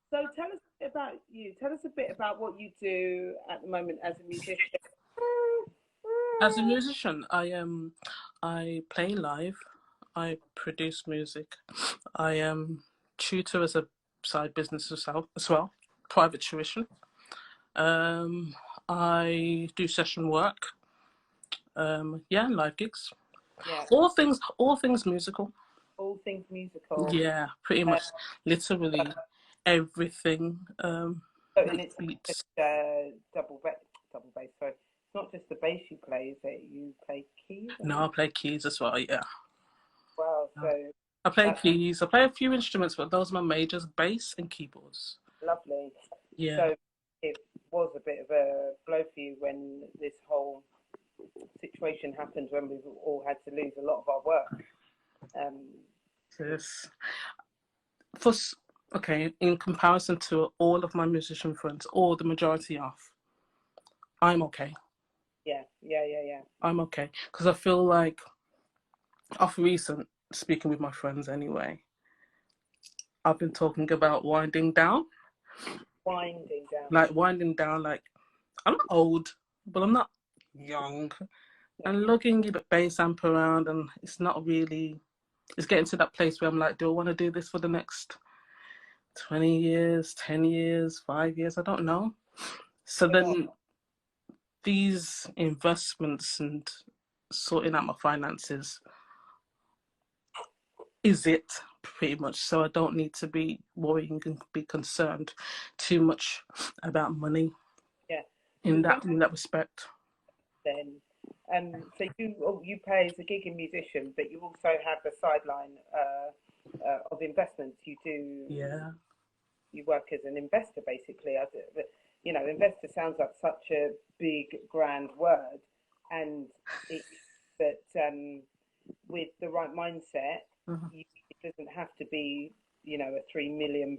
So tell us a bit about you. Tell us a bit about what you do at the moment as a musician. As a musician, I play live. I produce music. I tutor as a side business as well, private tuition. I do session work. Yeah, live gigs. Yeah, All things musical. all things musical. Yeah, pretty Uh, much, literally everything. and With it's just beats. double bass. Sorry, it's not just the bass you play. Is it you play keys? I No, think. I play keys as well. Yeah, Well, so I play that's keys. I play a few instruments, but those are my majors: bass and keyboards. lovely. Yeah. So it was a bit of a blow for you when this whole situation happened, when we've all had to lose a lot of our work. Um, Yes. For okay, in comparison to all of my musician friends, or the majority of, I'm okay. yeah. I'm okay because I feel like, off recent speaking with my friends anyway, I've been talking about winding down, Winding down. like winding down. Like, I'm not old, but I'm not young. Yeah. And looking at bass amp around, and it's not really. It's getting to that place where I'm like, do I want to do this for the next 20 years, 10 years, 5 years? I don't know. So Yeah. then these investments and sorting out my finances is it pretty much. So I don't need to be worrying and be concerned too much about money Yeah. in So that respect. then, so you play as a gigging musician, but you also have a sideline of investments. Yeah. You work as an investor basically. Investor sounds like such a big grand word, and it that with the right mindset, Uh-huh. it doesn't have to be a £3 million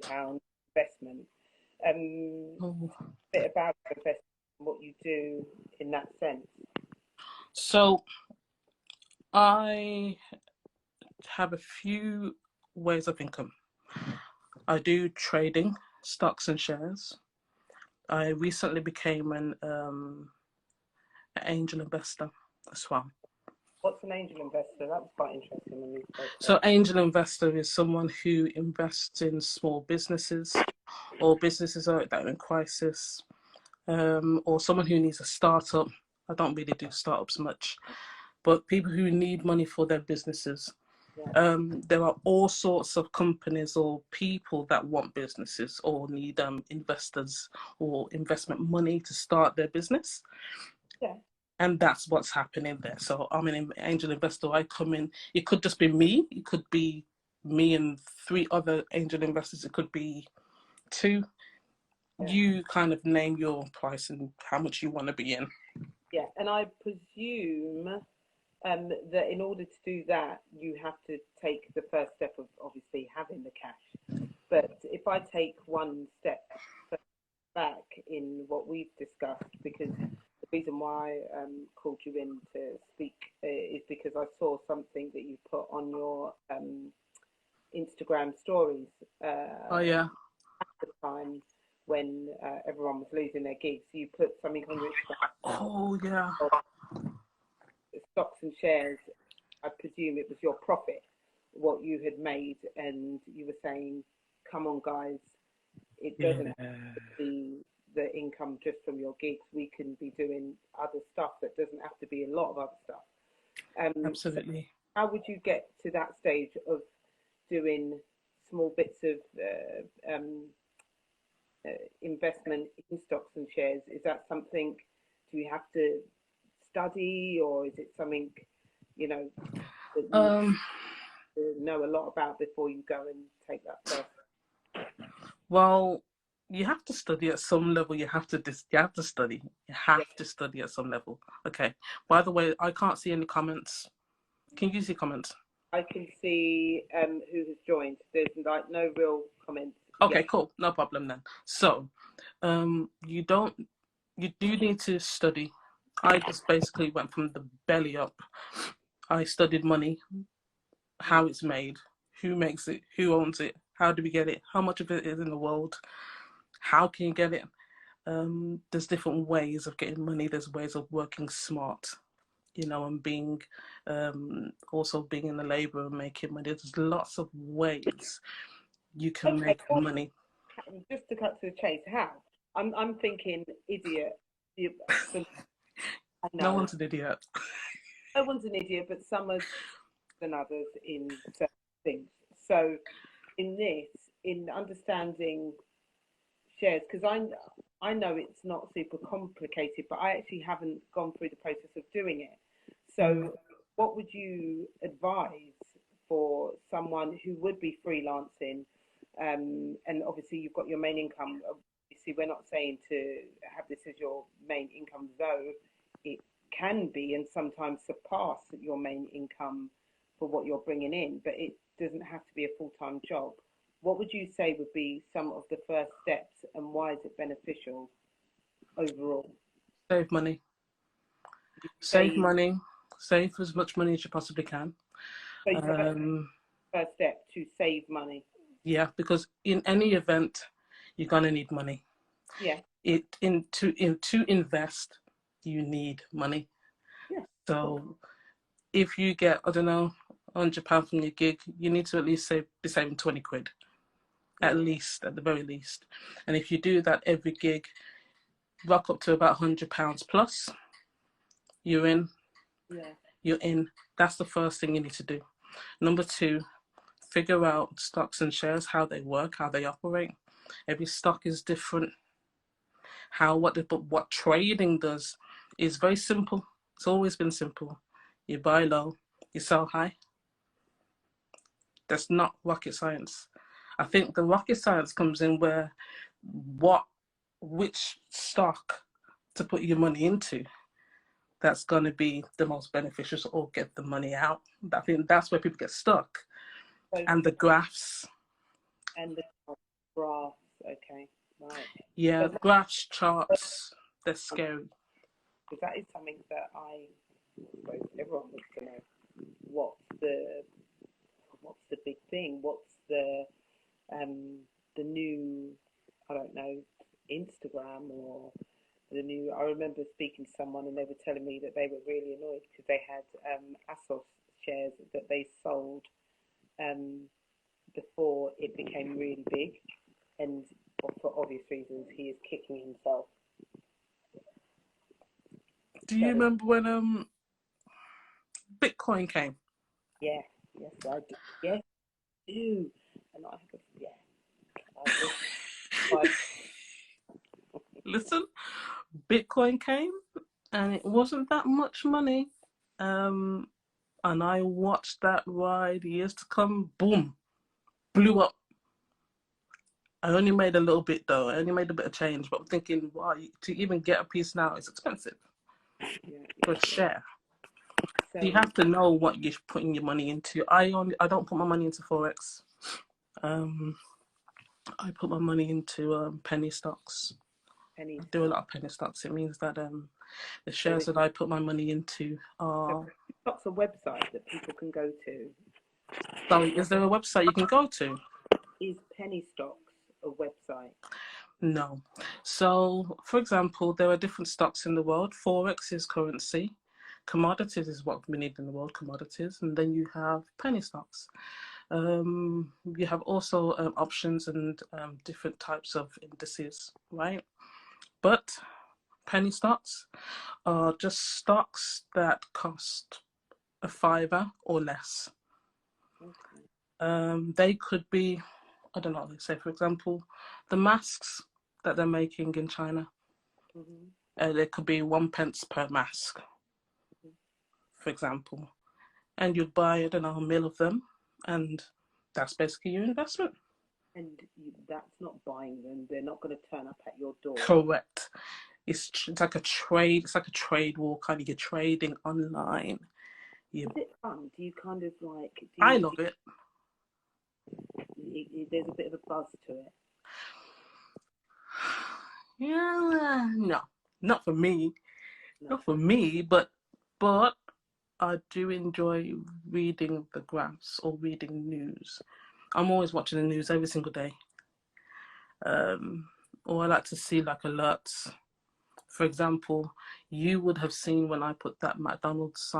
investment. A Oh. bit about investing, what you do in that sense. So I have a few ways of income. I do trading, stocks and shares. I recently became an angel investor as well. What's an angel investor? That was quite interesting when we spoke So, about. angel investor is someone who invests in small businesses or businesses that are in crisis, or someone who needs a startup. I don't really do startups much, but people who need money for their businesses. Yeah, There are all sorts of companies or people that want businesses or need investors or investment money to start their business. yeah, And that's what's happening there. So I'm an angel investor. I come in. It could just be me. It could be me and three other angel investors. It could be two. yeah, You kind of name your price and how much you want to be in. yeah. And I presume that in order to do that, you have to take the first step of obviously having the cash. But if I take one step back in what we've discussed, because the reason why I called you in to speak is because I saw something that you put on your Instagram stories Oh yeah. at the time when everyone was losing their gigs. You put something on your Oh yeah. Instagram, stocks and shares. I presume it was your profit, what you had made, and you were saying, "Come on, guys, it doesn't Yeah. have to be the income just from your gigs. We can be doing other stuff that doesn't have to be a lot of other stuff." So Absolutely. how would you get to that stage of doing small bits of investment in stocks and shares? Is that something? Do you have to study, or is it something you know that you Um. know a lot about before you go and take that first? Well, you have to study at some level. You have to study. You Yeah, have to study at some level. Okay. By the way, I can't see any comments. Can you see comments? I can see who has joined. There's like no real comments Okay, yet. cool. No problem then. So, you don't. You do need to study. I just basically went from the belly up. I studied money, how Mm, it's made, who makes it, who owns it, How do we get it? How much of it is in the world? How can you get it? There's different ways of getting money. There's ways of working smart, you know, and being also being in the labour and making money. There's lots of ways you can make money. Just to cut to the chase, how? I'm thinking idiot. I know. No one's an idiot. No one's an idiot, but some are than others in certain things. So in understanding shares, because I know it's not super complicated, but I actually haven't gone through the process of doing it. So what would you advise for someone who would be freelancing? And obviously you've got your main income. Obviously we're not saying to have this as your main income, though it can be and sometimes surpass your main income for what you're bringing in, but it doesn't have to be a full-time job. What would you say would be some of the first steps, and why is it beneficial overall? Save money. Save money. Save as much money as you possibly can. So first step, to save money. Yeah, because in any event, you're gonna need money. Yeah. To invest, you need money. Yeah. So if you get, I don't know, £100 from your gig, you need to at least be saving 20 quid. At least, at the very least. And if you do that every gig, rock up to about £100 plus, you're in. Yeah. You're in. That's the first thing you need to do. Number two, figure out stocks and shares, how they work, how they operate. Every stock is different. But what trading does is very simple. It's always been simple. You buy low, you sell high. That's not rocket science. I think the rocket science comes in where which stock to put your money into that's going to be the most beneficial or get the money out. I think that's where people get stuck. And the graphs. And the graphs, okay, right. Yeah, but graphs, charts, they're scary. Because that is something that everyone wants to know. What's the big thing? What's the new, I don't know, Instagram or the new. I remember speaking to someone and they were telling me that they were really annoyed because they had ASOS shares that they sold before it became really big, and for obvious reasons he is kicking himself. Do you remember when Bitcoin came? Yeah, yes, I do. Yes, I do. And I have Listen, Bitcoin came and it wasn't that much money. And I watched that ride years to come, boom, blew up. I only made a little bit though. I only made a bit of change, but I'm thinking, wow, to even get a piece now is expensive for a share. So you have to know what you're putting your money into. I don't put my money into Forex. I put my money into penny stocks. I do a lot of penny stocks. It means that the shares that I put my money into are. Stocks a website that people can go to. Sorry, is there a website you can go to? Is penny stocks a website? No. So, for example, there are different stocks in the world. Forex is currency. Commodities is what we need in the world, commodities. And then you have penny stocks. You have also options and different types of indices, right? But penny stocks are just stocks that cost a fiver or less. Okay. They could be, I don't know, let's say, for example, the masks that they're making in China. There could be 1 pence per mask, for example. And you'd buy, I don't know, a mill of them, and that's basically your investment. And that's not buying them. They're not going to turn up at your door. Correct. It's like a trade. It's like a trade war, kind of. You're trading online. Is it fun? Do you kind of like? I love it. There's a bit of a buzz to it. Yeah, no, not for me. No. Not for me, but I do enjoy reading the graphs or reading news. I'm always watching the news every single day. Or I like to see like alerts. For example, you would have seen when I put that McDonald's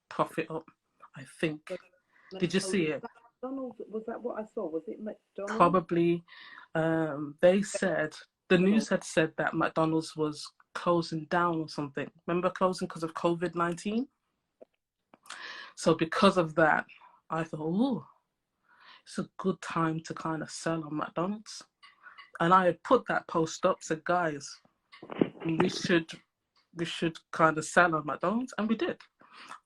profit up, I think. Did you see it? McDonald's, was that what I saw? Was it McDonald's? Probably. They said, the news had said that McDonald's was closing down or something. Remember closing because of COVID-19? So because of that, I thought, oh, it's a good time to kind of sell on McDonald's. And I had put that post up, said, guys, we should kind of sell on McDonald's, and we did.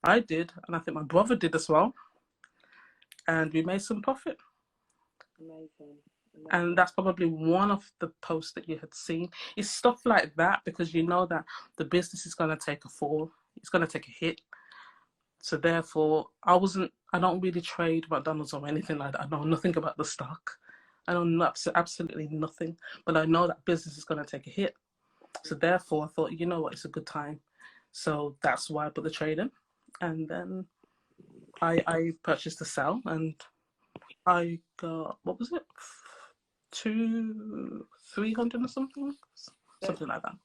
I did, and I think my brother did as well, and we made some profit. Amazing. And that's probably one of the posts that you had seen. It's stuff like that, because you know that the business is going to take a fall, it's going to take a hit. So therefore, I don't really trade McDonald's or anything like that. I know nothing about the stock. I know absolutely nothing, but I know that business is going to take a hit. So therefore, I thought, you know what, it's a good time. So that's why I put the trade in. And then I purchased the sell, and I got, what was it? 300 or something? Something like that.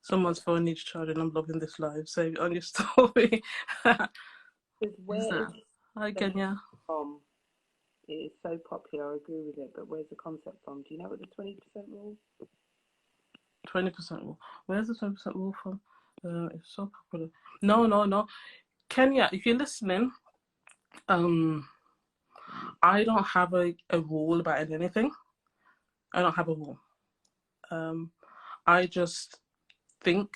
Someone's phone needs charging. I'm loving this live. Save it on your story. Hi, Kenya. It is so popular, I agree with it, but where's the concept from? Do you know what the 20% rule? 20% rule. Where's the 20% rule from? It's so popular. No. Kenya, if you're listening, I don't have a rule about anything. I don't have a rule. I just think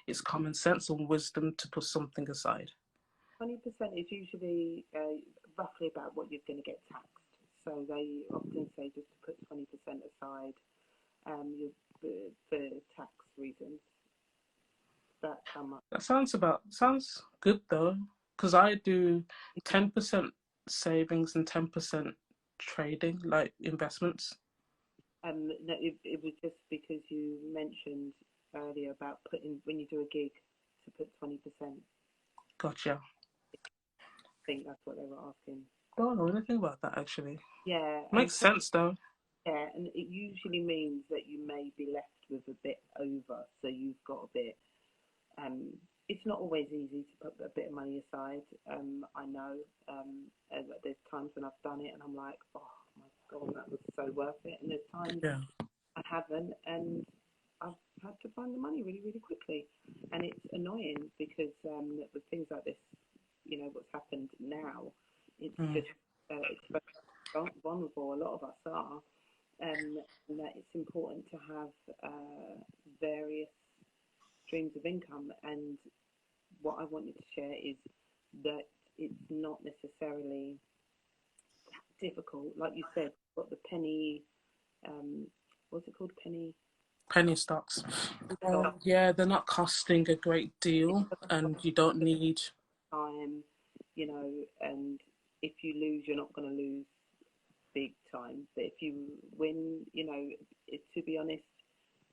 it's common sense and wisdom to put something aside. 20% is usually roughly about what you're going to get taxed. So they often say just to put 20% aside for tax reasons. That's how much. That sounds good though, because I do 10% savings and 10% trading, like investments. No, it was just because you mentioned earlier about when you do a gig to put 20%. Gotcha. I think that's what they were asking. I don't know anything about that actually. Yeah. Makes sense though. Yeah, and it usually means that you may be left with a bit over, so you've got a bit. It's not always easy to put a bit of money aside. I know there's times when I've done it and I'm like, oh my God, that was so worth it. And there's times I haven't, and I've had to find the money really, really quickly. And it's annoying because with things like this, you know, what's happened now, it's just it's very vulnerable. A lot of us are, and that it's important to have various streams of income. And what I wanted to share is that it's not necessarily difficult. Like you said, you've got the penny, what's it called? Penny stocks. Yeah, they're not costing a great deal, and you don't need time, you know, and if you lose, you're not going to lose big time. But if you win, you know, to be honest,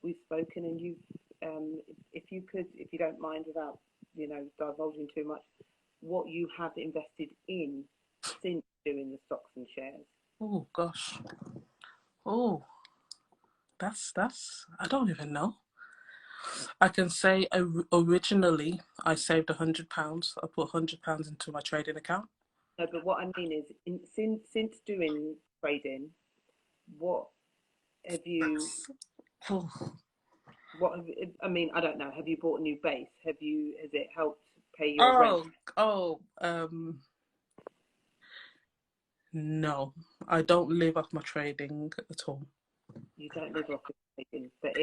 we've spoken, and you've, if you don't mind, without, you know, divulging too much, what you have invested in since doing the stocks and shares. Oh gosh. Oh, that's I don't even know. I can say originally I saved £100. I put £100 into my trading account. No, but what I mean is, since doing trading, what have you? I mean, I don't know. Have you bought a new base? Has it helped pay your rent? No, I don't live off my trading at all. You don't live off the trading, but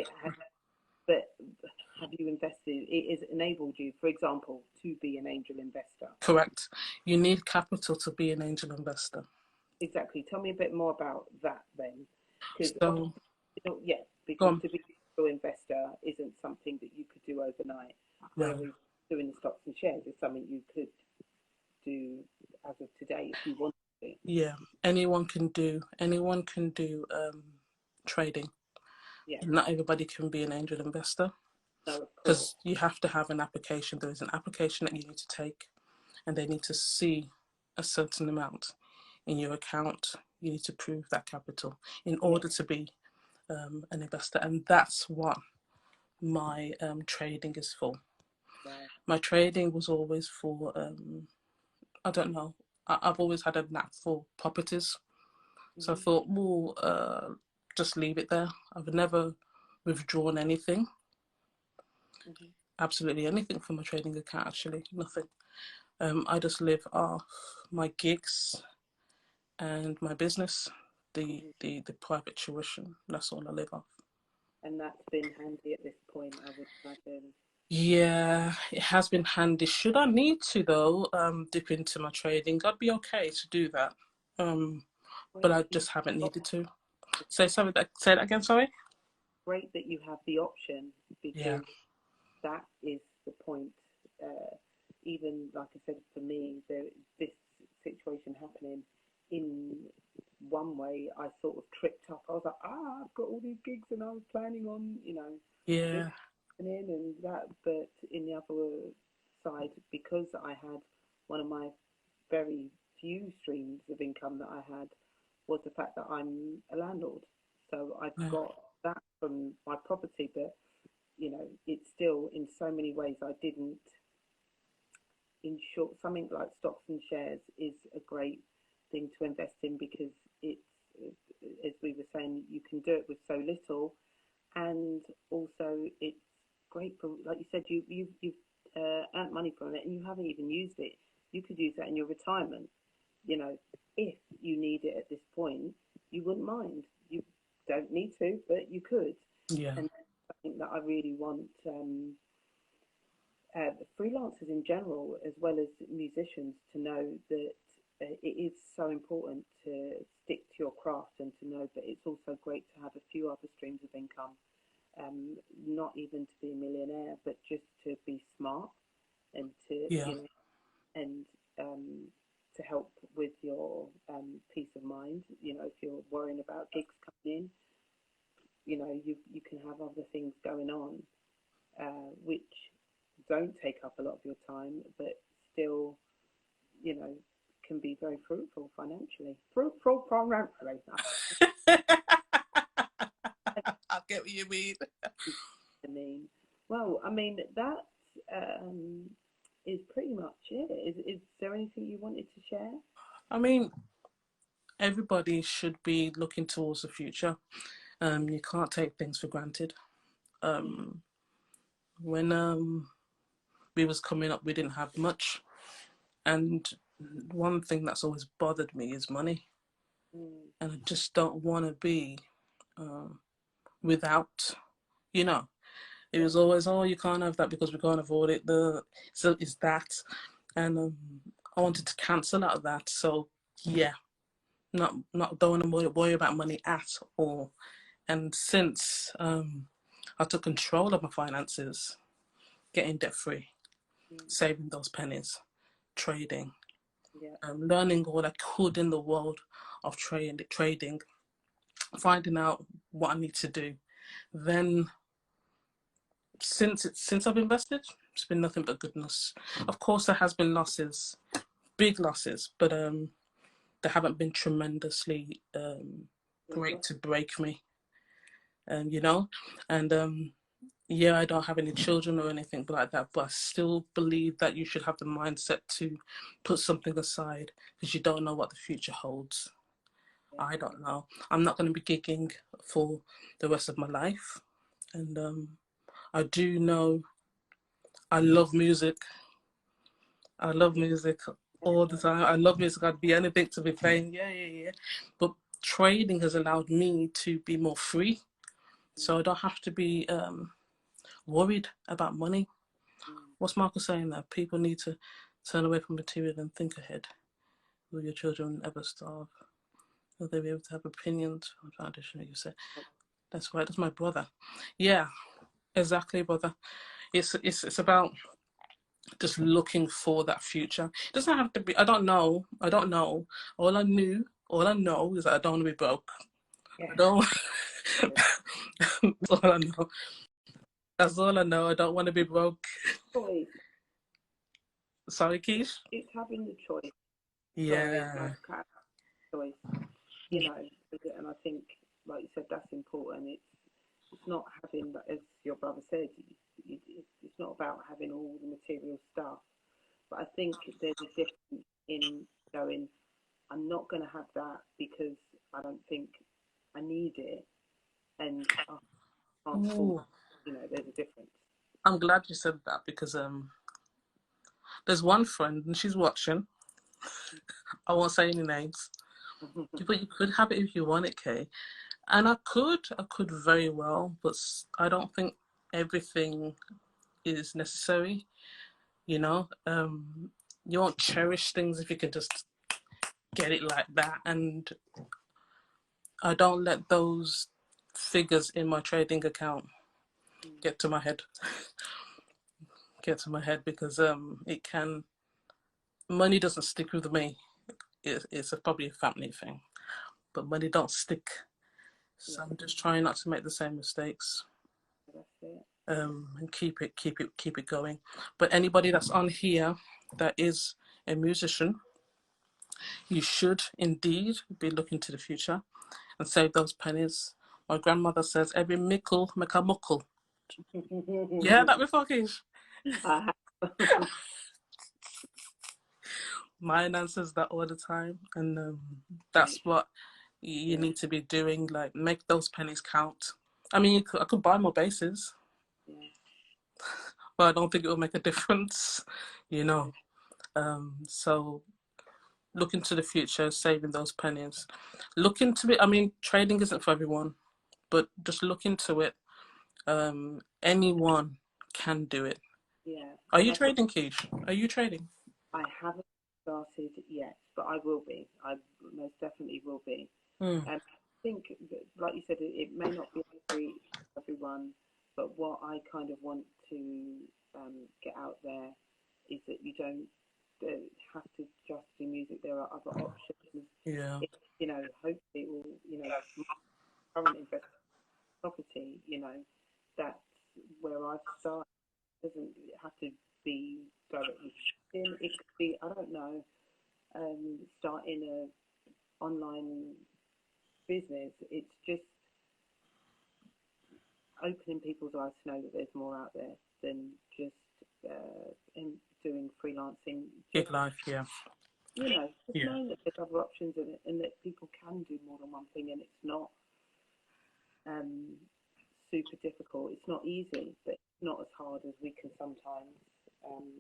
have you invested? It has enabled you, for example, to be an angel investor. Correct. You need capital to be an angel investor. Exactly. Tell me a bit more about that then. Because to be an angel investor isn't something that you could do overnight. No. Whereas doing the stocks and shares is something you could do as of today if you wanted to. Yeah, anyone can do trading. Yeah. Not everybody can be an angel investor. No, of course. Because you have to have an application. There is an application that you need to take, and they need to see a certain amount in your account. You need to prove that capital in order to be an investor, and that's what my trading is for. Right. My trading was always for I don't know. I've always had a knack for properties, so I thought, well, just leave it there. I've never withdrawn anything, absolutely anything from my trading account. Actually, nothing. I just live off my gigs and my business, the private tuition. That's all I live off. And that's been handy at this point, I would imagine. Yeah, it has been handy. Should I need to though, dip into my trading, I'd be okay to do that. But Great I that you just haven't have needed to. Say that again, sorry? great that you have the option, Yeah. because that is the point. Even like I said, for me, this situation happening in one way, I sort of tripped up. I was like, I've got all these gigs, and I was planning on, this Yeah. happening and that. But in the other side, because I had one of my very few streams of income that I had was the fact that I'm a landlord. So I've Yeah. got that from my property, but it's still in so many ways I didn't. In short, something like stocks and shares is a great thing to invest in, because it's, as we were saying, you can do it with so little, and also it's great for, like you said, you've earned money from it and you haven't even used it. You could use that in your retirement. If you need it at this point, you wouldn't mind. You don't need to, but you could. Yeah. And I think that I really want freelancers in general, as well as musicians, to know that it is so important to stick to your craft, and to know that it's also great to have a few other streams of income. Not even to be a millionaire, but just to be smart, and to Yeah. and to help with your peace of mind. If you're worrying about gigs coming in, you can have other things going on, which don't take up a lot of your time, but still, can be very fruitful financially. Fruitful financially. I get what you mean. Well, I mean, that is pretty much it. Is there anything you wanted to share? I mean, everybody should be looking towards the future. You can't take things for granted. When we was coming up, we didn't have much, and one thing that's always bothered me is money, and I just don't want to be without. You know, it was always, oh, you can't have that because we can't afford it. So it's that, and I wanted to cancel out of that. So yeah, not don't want to worry about money at all. And since I took control of my finances, getting debt free, saving those pennies, trading, Yeah. learning all I could in the world of trading, finding out what I need to do. Then since I've invested, it's been nothing but goodness. Of course, there has been losses, big losses, but they haven't been tremendously great to break me. And yeah, I don't have any children or anything like that, but I still believe that you should have the mindset to put something aside, because you don't know what the future holds. I don't know. I'm not going to be gigging for the rest of my life, and I do know I love music. I love music all the time. I love music. I'd be anything to be playing. Yeah. But trading has allowed me to be more free, so I don't have to be worried about money. What's Marco saying there? People need to turn away from material and think ahead. Will your children ever starve? Will they be able to have opinions? Foundation, you say. That's right. That's my brother. Yeah, exactly, brother. It's about just looking for that future. It doesn't have to be. I don't know. All I know is that I don't want to be broke. Yeah. I don't. That's all I know. That's all I know. I don't want to be broke. Choice. Sorry, Keish? It's having the choice. Sorry, my Yeah. cat choice. You know, and I think, like you said, that's important. It's not having, as your brother said, it's not about having all the material stuff. But I think there's a difference in going, I'm not going to have that because I don't think I need it, and I can't afford. Ooh. There's a difference. I'm glad you said that because there's one friend and she's watching. I won't say any names. But you could have it if you want it, Kay. And I could very well, but I don't think everything is necessary. You know, you won't cherish things if you can just get it like that. And I don't let those figures in my trading account get to my head. Get to my head because it can. Money doesn't stick with me. It's probably a family thing, but money don't stick. So Yeah, I'm just trying not to make the same mistakes. that's it. And keep it going. But anybody that's on here that is a musician, you should indeed be looking to the future and save those pennies. My grandmother says every mickle make a muckle. You heard that before, Kish? I have. My nan says that all the time, and that's Great. what you Yeah, need to be doing. Like, make those pennies count. I mean, I could buy more bases, yeah, but I don't think it will make a difference, you know. So look into the future, saving those pennies. Look into it. I mean, trading isn't for everyone, but just look into it. Anyone can do it. yeah. Are And you trading, Keish? Are you trading? I haven't started yet, but I will be. I most definitely will be. Mm, I think, that, like you said, it may not be everyone, but what I kind of want to get out there is that you don't have to just do music. There are other options. yeah. It, hopefully it will, my current investment property, that's where I've started. It doesn't have to be directly in. It could be, I don't know, starting a online business. It's just opening people's eyes to know that there's more out there than just in doing freelancing. Big Just life, yeah. just Yeah. knowing that there's other options in it, and that people can do more than one thing, and it's not um, super difficult. It's not easy, but it's not as hard as we can sometimes um,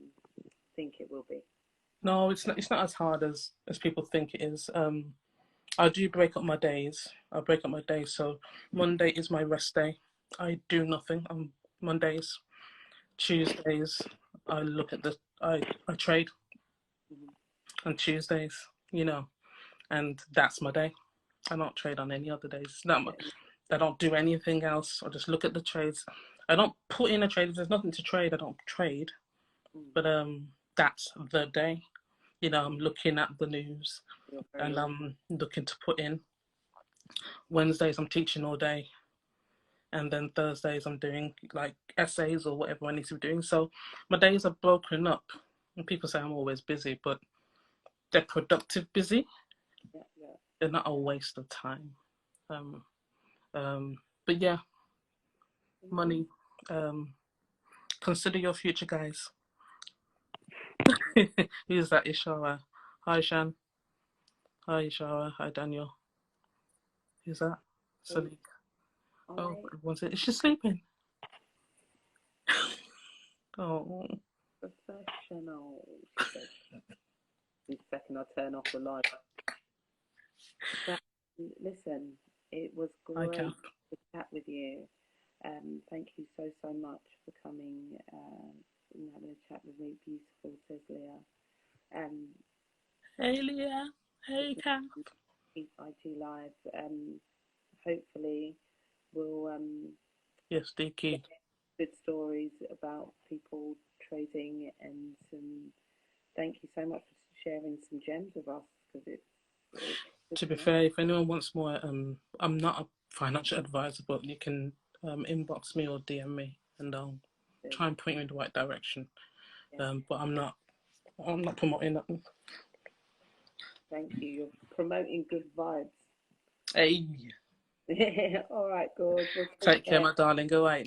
think it will be. No, it's not as hard as people think it is. I do break up my days. I break up my days. So Monday is my rest day. I do nothing on Mondays. Tuesdays, I look at I trade Mm-hmm. on Tuesdays, and that's my day. I don't trade on any other days. No, Yeah, I don't do anything else. I just look at the trades. I don't put in a trade. If there's nothing to trade, I don't trade. But that's the day. I'm looking at the news you're and very I'm looking to put in. Wednesdays I'm teaching all day, and then Thursdays I'm doing like essays or whatever I need to be doing. So my days are broken up. And people say I'm always busy, but they're productive busy. yeah, yeah. They're not a waste of time. Um, but yeah, Mm-hmm. money. Um, consider your future, guys. Who's that? Ishara. Hi, Shan. Hi, Ishara. Hi, Daniel. Who's that? So Sadiq. Oh, I is she sleeping? Oh, professional. She said. The second I turn off the light. But listen, it was I can. great to chat with you. Thank you so much for coming and having a chat with me. Beautiful, says Leah. Um, Hey, Leah. Hey, listening Kat. to Keep IG Live. Hopefully, we'll Yes, get Diki. good stories about people trading and some. Thank you so much for sharing some gems with us because it's good To be to know. fair, if anyone wants more, I'm not a financial advisor, but you can inbox me or DM me. and I'll try and point you in the right direction. Yeah. But I'm not promoting that. Thank you. You're promoting good vibes. Hey, All right, good. We'll take care, my darling. Go away.